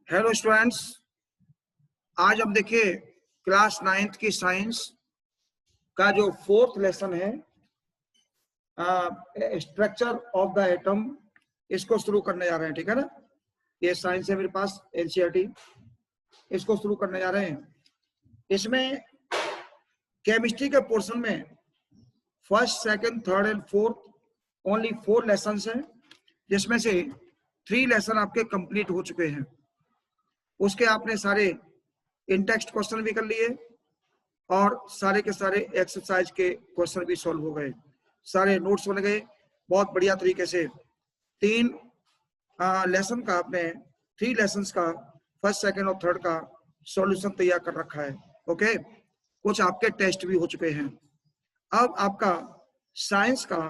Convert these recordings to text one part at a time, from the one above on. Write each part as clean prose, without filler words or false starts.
Hello students, आज हम देखिए क्लास 9th की साइंस का जो 4th लेसन है स्ट्रक्चर ऑफ द एटम, इसको शुरू करने जा रहे हैं। ठीक है ना, ये साइंस है मेरे पास एनसीईआरटी, इसको शुरू करने जा रहे हैं। इसमें केमिस्ट्री के पोर्शन में first, second, third and fourth only 4 lesson हैं, जिसमें से 3 लेसन आपके कंप्लीट हो चुके हैं। उसके आपने सारे इन टेक्स्ट क्वेश्चन भी कर लिए और सारे के सारे एक्सरसाइज के क्वेश्चन भी सॉल्व हो गए, सारे नोट्स बन गए बहुत बढ़िया तरीके से। 3 लेसन का आपने 3 लेसन्स का फर्स्ट, सेकंड और थर्ड का सॉल्यूशन तैयार कर रखा है। ओके, कुछ आपके टेस्ट भी हो चुके हैं। अब आपका साइंस का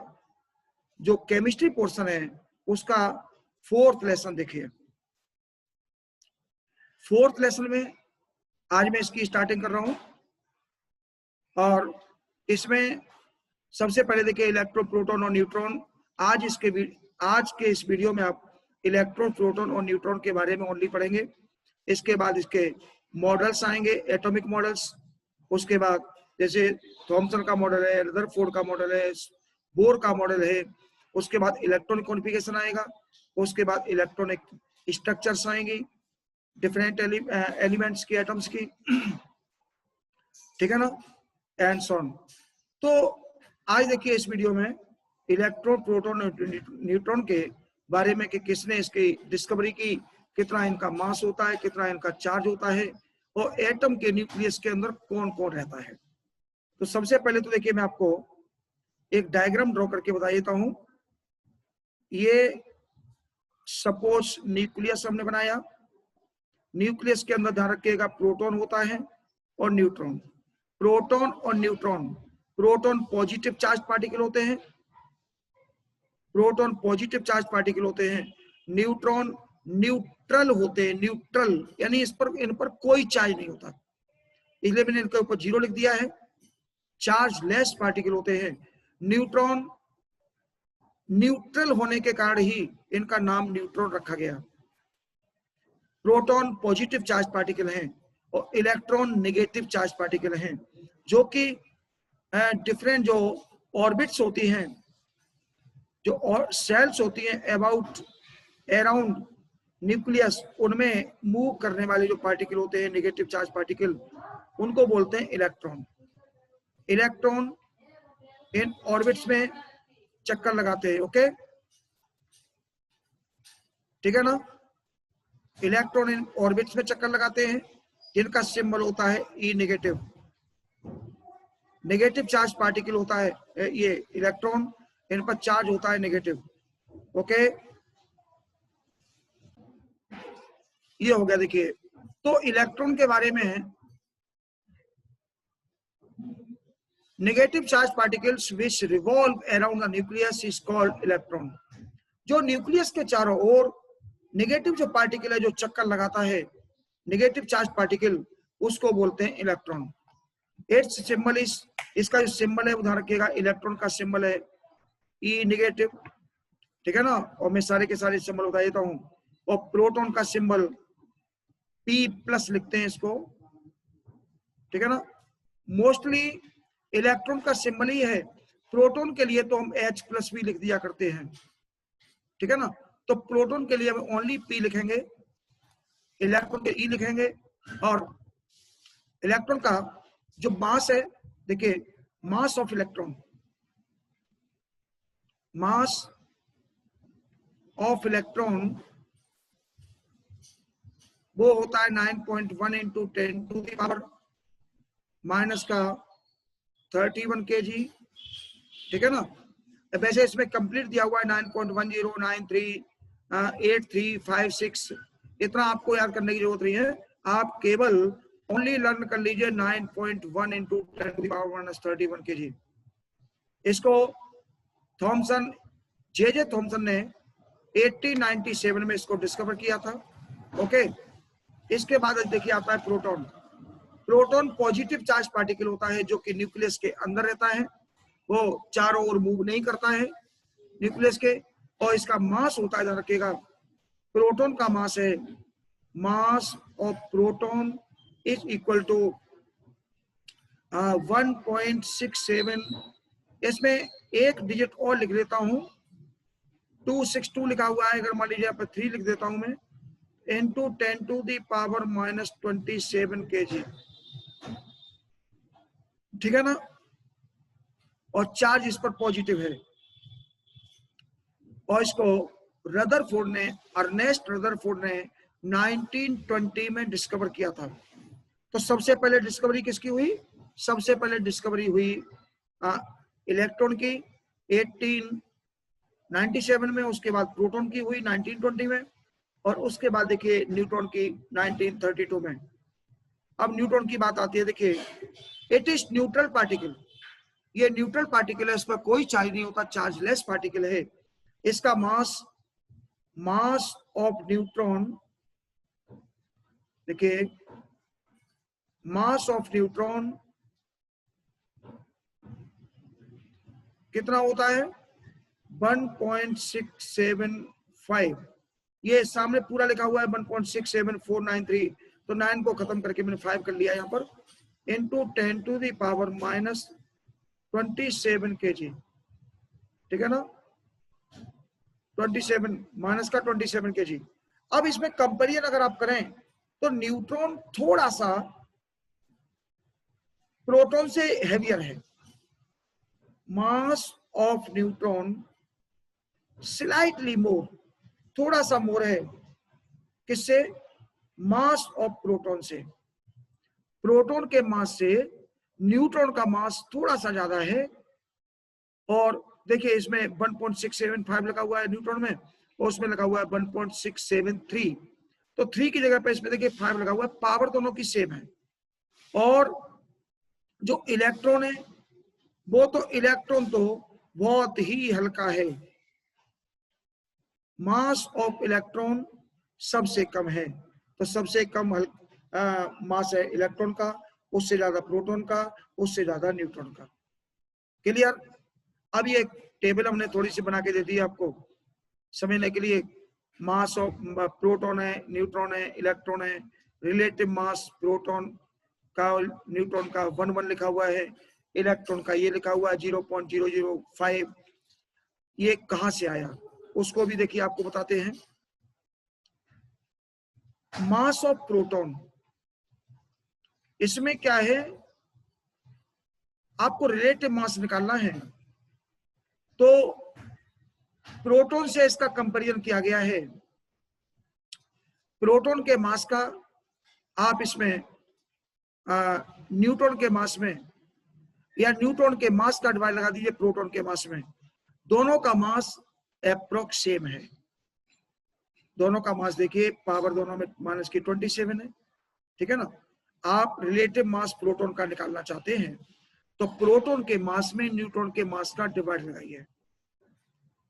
जो केमिस्ट्री पोर्शन है उसका 4th लेसन देखिए। 4th लेसन में आज मैं इसकी स्टार्टिंग कर रहा हूं और इसमें सबसे पहले देखिए इलेक्ट्रॉन, प्रोटॉन और न्यूट्रॉन। आज के इस वीडियो में आप इलेक्ट्रॉन, प्रोटॉन और न्यूट्रॉन के बारे में ओनली पढ़ेंगे। इसके बाद इसके मॉडल्स आएंगे, एटॉमिक मॉडल्स। उसके बाद जैसे थॉमसन का मॉडल है, रदरफोर्ड का मॉडल है, बोर का मॉडल है। उसके बाद इलेक्ट्रॉनिक कॉन्फ़िगरेशन आएगा। उसके बाद इलेक्ट्रॉनिक स्ट्रक्चर्स आएंगी डिफरेंट एलिमेंट्स की, एटम्स की। ठीक है ना, एंड सो ऑन। तो आज देखिए इस वीडियो में इलेक्ट्रॉन, प्रोटॉन और न्यूट्रॉन के बारे में कि किसने इसकी डिस्कवरी की, कितना इनका मास होता है, कितना इनका चार्ज होता है, और एटम के न्यूक्लियस के अंदर कौन कौन रहता है। तो सबसे पहले तो देखिए मैं आपको एक डायग्राम ड्रॉ करके बता देता हूं। ये सपोज न्यूक्लियस हमने बनाया। न्यूक्लियस के अंदर ध्यान रखिएगा प्रोटॉन होता है और न्यूट्रॉन। प्रोटॉन और neutron, proton positive charge particle होते हैं, प्रोटॉन पॉजिटिव चार्ज पार्टिकल होते हैं। न्यूट्रॉन न्यूट्रल होते हैं, न्यूट्रल यानी इन पर कोई चार्ज नहीं होता, इसलिए मैंने इनके ऊपर 0 लिख दिया है। चार्ज लेस पार्टिकल होते हैं। न्यूट्रॉन न्यूट्रल होने के कारण ही इनका नाम न्यूट्रॉन रखा गया। प्रोटॉन पॉजिटिव चार्ज पार्टिकल हैं और इलेक्ट्रॉन नेगेटिव चार्ज पार्टिकल हैं, जो कि डिफरेंट जो ऑर्बिट्स होती हैं, जो और सेल्स होती हैं अराउंड न्यूक्लियस, उनमें मूव करने वाले जो पार्टिकल होते हैं नेगेटिव चार्ज पार्टिकल, उनको बोलते हैं इलेक्ट्रॉन। इलेक्ट्रॉन इन ऑर्बिट्स में चक्कर लगाते हैं। ओके, ठीक है ना, इलेक्ट्रॉन इन ऑर्बिट्स में चक्कर लगाते हैं, जिनका सिंबल होता है ई नेगेटिव। नेगेटिव चार्ज पार्टिकल होता है ये इलेक्ट्रॉन, इन पर चार्ज होता है नेगेटिव। ओके, ये हो गया। देखिए तो इलेक्ट्रॉन के बारे में, negative charge particles which revolve around the nucleus is called electron. जो न्यूक्लियस के चारों ओर नेगेटिव जो पार्टिकल है, जो चक्कर लगाता है, नेगेटिव चार्ज पार्टिकल, उसको बोलते हैं इलेक्ट्रॉन। इट्स सिंबल इज, इसका जो सिंबल है उधर रखिएगा, इलेक्ट्रॉन का सिंबल है ई नेगेटिव। ठीक है ना, और मैं सारे के सारे सिंबल बता देता हूं। और प्रोटॉन का सिंबल पी प्लस लिखते हैं इसको। ठीक है ना, मोस्टली इलेक्ट्रॉन का सिंबल ही है। प्रोटॉन के लिए तो हम H प्लस भी लिख दिया करते हैं। ठीक है ना, तो प्रोटॉन के लिए हम ओनली पी लिखेंगे, इलेक्ट्रॉन के ई लिखेंगे। और इलेक्ट्रॉन का जो मास है, देखिए mass of electron, mass of electron वो होता है 9.1 into 10 to the power minus का 31 kg। ठीक है ना, वैसे इसमें कंप्लीट दिया हुआ है 9.10938356, इतना आपको याद करने की जरूरत नहीं है। आप केवल ओनली लर्न कर लीजिए 9.1 into 10 to the power minus 31 kg। इसको थॉमसन, जे थॉमसन ने 1897 में इसको डिस्कवर किया था। ओके, इसके बाद देखिए आता है proton. Proton positive charge particle होता है, जो कि न्यूक्लियस के अंदर रहता है, वो चारों ओर मूव नहीं करता है न्यूक्लियस के। और इसका मास होता है, ध्यान रखिएगा, प्रोटॉन का मास है mass of proton is equal to 1.67, इसमें एक डिजिट और लिख देता हूं, 262 लिखा हुआ है, अगर मान लीजिए यहाँ पर 3 लिख देता हूं मैं, into 10 to the power minus 27 kg, ठीक है ना, और चार्ज इस पर पॉजिटिव है। और इसको रदरफोर्ड ने, अर्नेस्ट रदरफोर्ड ने 1920 में डिस्कवर किया था। तो सबसे पहले डिस्कवरी किसकी हुई? सबसे पहले डिस्कवरी हुई इलेक्ट्रॉन की 1897 में, उसके बाद प्रोटॉन की हुई 1920 में, और उसके बाद देखिए न्यूट्रॉन की 1932 में। अब न्यूट्रॉन की बात आती है, देखिए इट इज न्यूट्रल पार्टिकल, ये न्यूट्रल पार्टिकल है, इस पर कोई चार्ज नहीं होता, चार्जलेस पार्टिकल है। इसका मास ऑफ न्यूट्रॉन, देखिए मास ऑफ न्यूट्रॉन कितना होता है? 1.675, ये सामने पूरा लिखा हुआ है 1.67493, तो 9 को खत्म करके मैंने 5 कर लिया यहाँ पर, into 10 to the power minus 27 kg, ठीक है ना, 27 माइनस का 27 kg। अब इसमें कंपेरिजन अगर आप करें तो न्यूट्रॉन थोड़ा सा प्रोटॉन से हेवियर है, mass of neutron slightly more, थोड़ा सा मोर है, किससे? मास ऑफ प्रोटॉन से। प्रोटॉन के मास से न्यूट्रॉन का मास थोड़ा सा ज्यादा है, और देखिए इसमें 1.675 लगा हुआ है न्यूट्रॉन में, और उसमें लगा हुआ है 1.673, तो 3 की जगह पे इसमें देखिए 5 लगा हुआ है, पावर दोनों की सेम है। और जो इलेक्ट्रॉन है वो तो इलेक्ट्रॉन तो बहुत ही हल्का है, मास ऑफ इलेक्ट्रॉन सबसे कम है, तो सबसे कम मास है इलेक्ट्रॉन का, उससे ज्यादा प्रोटॉन का, उससे ज्यादा न्यूट्रॉन का। क्लियर? अब ये टेबल हमने थोड़ी सी बना के दे दी आपको समझने के लिए। मास ऑफ प्रोटॉन है, न्यूट्रॉन है, इलेक्ट्रॉन है, रिलेटिव मास प्रोटॉन का न्यूट्रॉन का 1 लिखा हुआ है, इलेक्ट्रॉन का ये लिखा हुआ है 0.005। ये कहां से आया उसको भी देखिए आपको बताते हैं। मास ऑफ प्रोटॉन, इसमें क्या है, आपको रिलेटिव मास निकालना है, तो प्रोटॉन से इसका कंपैरिजन किया गया है। प्रोटॉन के मास का आप इसमें न्यूट्रॉन के मास में, या न्यूट्रॉन के मास का डिवाइड लगा दीजिए प्रोटॉन के मास में, दोनों का मास अप्रोक्स सेम है। दोनों का मास देखिए, पावर दोनों में माइनस की 27 है, ठीक है ना। आप रिलेटिव मास प्रोटॉन का निकालना चाहते हैं तो प्रोटॉन के मास में न्यूट्रॉन के मास का डिवाइड लगाइए,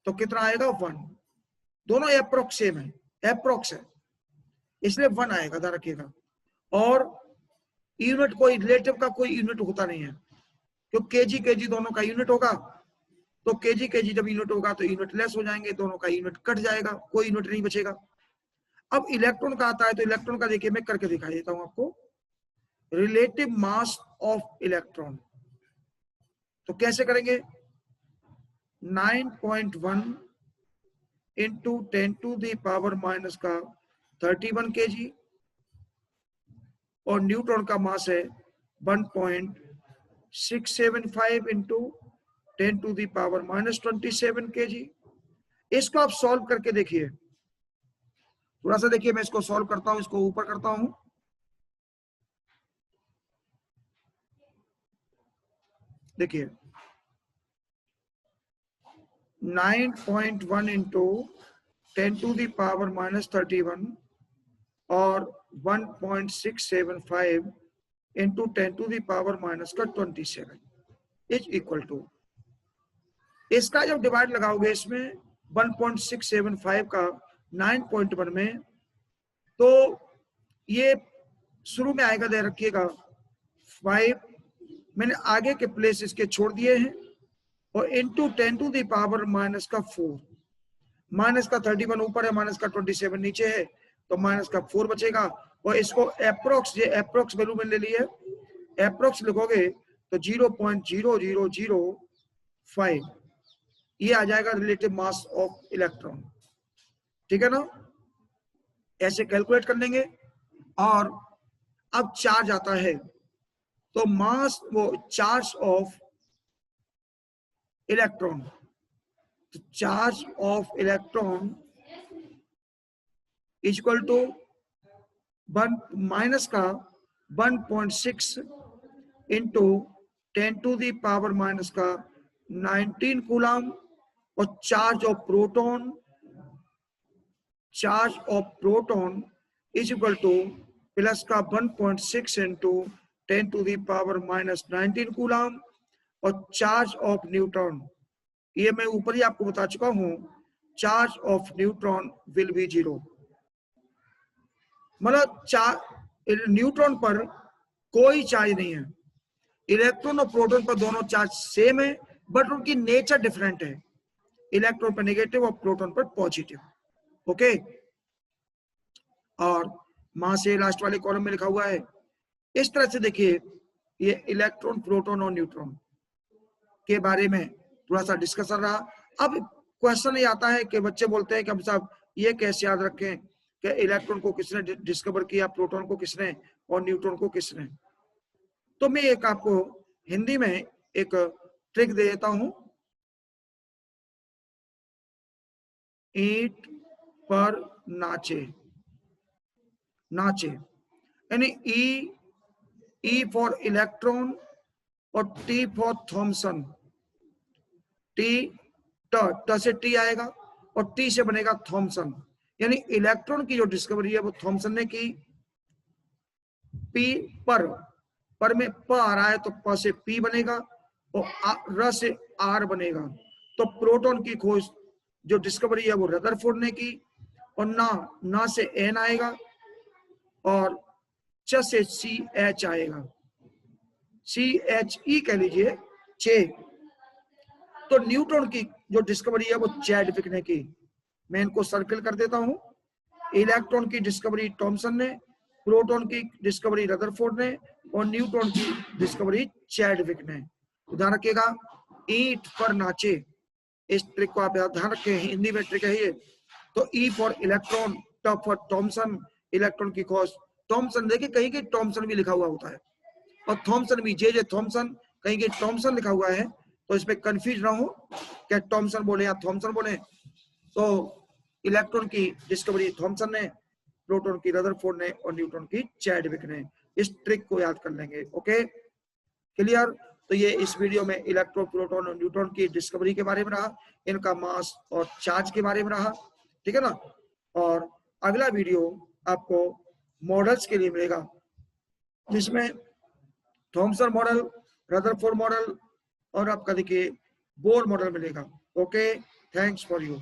तो कितना आएगा? 1। दोनों अप्रोक्स सेम है, अप्रोक्स है, इसलिए 1 आएगा, ध्यान रखिएगा। और यूनिट कोई रिलेटिव का कोई यूनिट होता नहीं है, क्योंकि केजी दोनों का यूनिट होगा, तो केजी जब यूनिट होगा तो यूनिट लेस हो जाएंगे, दोनों का यूनिट कट जाएगा, कोई यूनिट नहीं बचेगा। अब इलेक्ट्रॉन का आता है, तो इलेक्ट्रॉन का देखिए मैं करके दिखा देता हूं आपको। रिलेटिव मास ऑफ इलेक्ट्रॉन, तो कैसे करेंगे? 9.1 into 10 to the power minus का 31 kg, और न्यूट्रॉन का मास है 1.675 into 10 to the power minus 27 kg। इसको आप सॉल्व करके देखिए, थोड़ा सा देखिए, मैं इसको सॉल्व करता हूं, इसको ऊपर करता हूं, देखिए 9.1 into 10 to the power minus 31 और 1.675 into 10 to the power minus का 27 इज इक्वल टू, इसका जब डिवाइड लगाओगे इसमें 1.675 का 9.1 में, तो ये शुरू में आएगा, दे रखिएगा 5, मैंने आगे के प्लेस इसके छोड़ दिए हैं, और into 10 to the power minus का 4, माइनस का 31 ऊपर है, माइनस का 27 नीचे है, तो माइनस का 4 बचेगा, और इसको अप्रोक्स, ये अप्रोक्स वैल्यू में ले लिए, अप्रोक्स लिखोगे तो 0.0005 ये आ जाएगा रिलेटिव मास ऑफ इलेक्ट्रॉन। ठीक है ना, ऐसे कैलकुलेट कर लेंगे। और अब चार्ज आता है, तो मास वो चार्ज ऑफ इलेक्ट्रॉन, तो charge of electron equal to 1 minus का 1.6 into 10 to the power minus का 19 कूलम, और charge of proton is equal to plus का 1.6 into 10 to the power minus 19 coulomb, और चार्ज ऑफ न्यूट्रॉन, ये मैं ऊपर ही आपको बता चुका हूं, charge of neutron will be 0। मतलब न्यूट्रॉन पर कोई चार्ज नहीं है, इलेक्ट्रॉन और प्रोटॉन पर दोनों चार्ज सेम है, बट उनकी नेचर डिफरेंट है, इलेक्ट्रॉन पर नेगेटिव और प्रोटॉन पर पॉजिटिव। ओके, और मास से लास्ट वाले कॉलम में लिखा हुआ है इस तरह से। देखिए, ये इलेक्ट्रॉन, प्रोटॉन और न्यूट्रॉन के बारे में थोड़ा सा डिस्कशन रहा। अब क्वेश्चन ये आता है कि बच्चे बोलते हैं कि हम साहब ये कैसे याद रखें कि इलेक्ट्रॉन को किसने डिस्कवर किया, प्रोटॉन को किसने, और न्यूट्रॉन को किसने। तो मैं एक आपको हिंदी में एक ट्रिक दे देता हूं। ईंट पर नाचे, नाचे यानी ई फॉर इलेक्ट्रॉन और टी फॉर थॉमसन, ट से टी आएगा और टी से बनेगा थॉमसन, यानी इलेक्ट्रॉन की जो डिस्कवरी है वो थॉमसन ने की। पी पर में प आ रहा है तो प से पी बनेगा और र से आर बनेगा। तो प्रोटॉन की खोज जो डिस्कवरी है वो रदरफोर्ड ने की, और ना से एन आएगा और च से सी एच आएगा, CHE कह लीजिए, चे। तो न्यूट्रॉन की जो डिस्कवरी है वो चैडविक ने की। मैं इनको सर्कल कर देता हूं। इलेक्ट्रॉन की डिस्कवरी थॉमसन ने, प्रोटॉन की डिस्कवरी रदरफोर्ड ने, और न्यूट्रॉन की डिस्कवरी चैडविक ने। ध्यान रखिएगा, ईंट पर नाचे, इस ट्रिक को आप ध्यान रखें, हिंदी में ट्रिक है ये। तो ई फॉर इलेक्ट्रॉन, ट फॉर थॉमसन, इलेक्ट्रॉन की खोज थॉमसन। देखिए कहीं कहीं थॉमसन भी लिखा हुआ होता है, और थॉमसन भी जे थॉमसन, कहीं कहीं थॉमसन लिखा हुआ है, तो इसमें कंफ्यूज ना हो क्या थॉमसन बोले या थॉमसन बोले। तो इलेक्ट्रॉन की डिस्कवरी थॉमसन ने, प्रोटॉन की रदरफोर्ड ने, और न्यूट्रॉन की चैडविक ने। इस ट्रिक को याद कर लेंगे। Okay, clear. तो ये इस वीडियो में इलेक्ट्रॉन, प्रोटॉन और न्यूट्रॉन की डिस्कवरी के बारे में रहा, इनका मास और चार्ज के बारे में रहा। ठीक है ना, और अगला वीडियो आपको मॉडल्स के लिए मिलेगा, जिसमें थॉमसन मॉडल, रदरफोर्ड मॉडल और आपका देखिए बोर मॉडल मिलेगा। Okay, thanks for you.